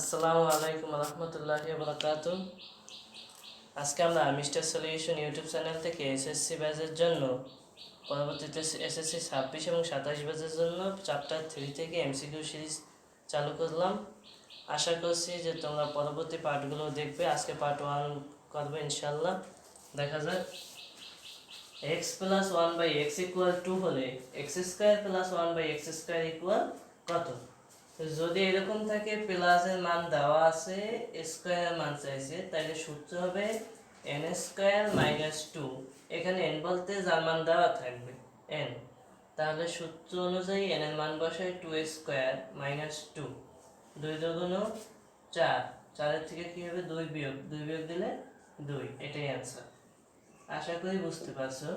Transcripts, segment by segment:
আসসালামু আলাইকুম রহমতুল্লাহি ওয়া বারাকাতুহু। আজকে আমরা মিস্টার সলিউশন ইউটিউব চ্যানেল থেকে এসএসসি ব্যাচের জন্য পরবর্তীতে এসএসসি 26 এবং 27 ব্যাচের জন্য চ্যাপ্টার 3 থেকে এমসিকিউ সিরিজ চালু করলাম। আশা করছি যে তোমরা পরবর্তী পার্টগুলো দেখবে। আজকে পার্ট 1 করবে ইনশাআল্লাহ। দেখা যাক। x + 1/x = 2 হলে x² + 1/x² = কত? যদি এরকম থাকে প্লাসের মান দেওয়া আছে স্কয়ারের মান চাইছে, তাহলে সূত্র হবে n² - 2। এখানে n বলতে যার মান দেওয়া থাকবে n, তাহলে সূত্র অনুযায়ী n এর মান বসাই 2² - 2, 2 × 2 = 4, 4 এর থেকে কি হবে 2 বিয়োগ দিলে 2, এটাই অ্যান্সার। আশা করি বুঝতে পারছো।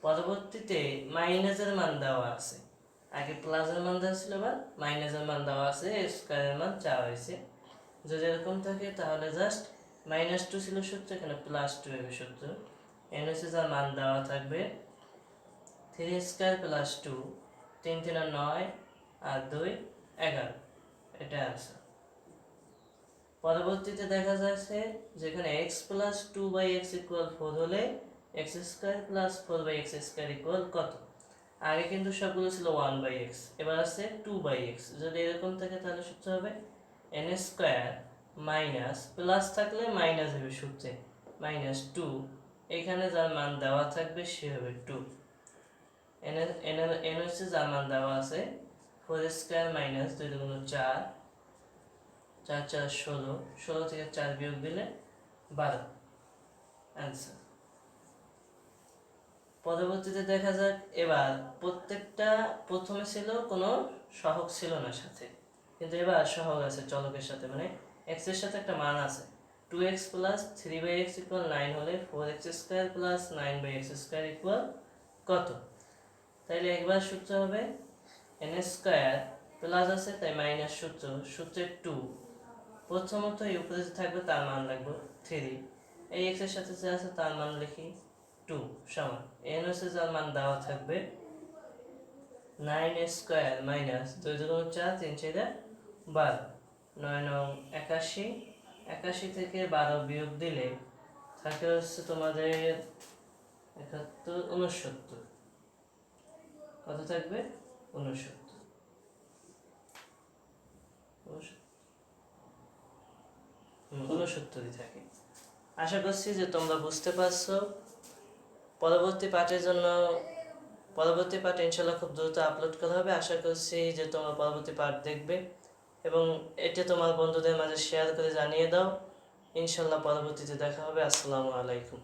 পরবর্তীতে মাইনাসের মান দেওয়া আছে, আগে প্লাসের মান দেওয়া ছিল, আবার মাইনাসের মান দেওয়া আছে, স্কয়ারের মান চাওয়া হয়েছে। যদি এরকম থাকে তাহলে জাস্ট -2 ছিল সূত্র, এখানে +2 হবে সূত্র। n হচ্ছে যার মান দেওয়া থাকবে 3² + 2, 3 × 3 = 9 আর 2 = 11, এটা आंसर। পরবর্তীতে দেখা যাচ্ছে যেখানে x + 2/x = 4 হলে x² + 4/x² = কত? আগে কিন্তু সবগুলো ছিল 1/x, এবার আছে 2/x। যদি এরকম থাকে তাহলে সূত্র হবে n² - প্লাস থাকলে মাইনাস হবে সূত্রে -2, এখানে যার মান দেওয়া থাকবে সে হবে 2। n হচ্ছে যার মান দেওয়া আছে 4² - 2 × 4, 4 × 4 = 16, 16 থেকে 4 বিয়োগ দিলে 12, অ্যান্সার। পরবর্তীতে দেখা যাক। এবার প্রত্যেকটা প্রথমে ছিল কোনো সহগ ছিল না সাথে, কিন্তু এবার সহগ আছে চলকের সাথে, মানে x এর সাথে একটা মান আছে। 2x + 3/x = 9 হলে 4x² + 9/x² = কত? তাইলে একবার সূত্র হবে n² প্লাস আছে তাই মাইনাস সূত্রে 2, প্রথমত এই উপরে যে থাকবে তার মান লিখবো 3, এই x এর সাথে যে আছে তার মান লিখি 2 সমান n হচ্ছে যার মান দেওয়া থাকবে 9² - 2 × 4, 3 × 4 = 12, 9 × 81, 81 থেকে 12 বিয়োগ দিলে থাকে হচ্ছে তোমাদের 71, 69, কত থাকবে 69, 69ই থাকে। আশা করছি যে তোমরা বুঝতে পারছো। পরবর্তী পার্ট ইনশাআল্লাহ খুব দ্রুত আপলোড করা হবে। আশা করছি যে তোমরা পরবর্তী পার্ট দেখবে এবং এটা তোমার বন্ধুদের মাঝে শেয়ার করে জানিয়ে দাও। ইনশাআল্লাহ পরবর্তীতে দেখা হবে। আসসালামু আলাইকুম।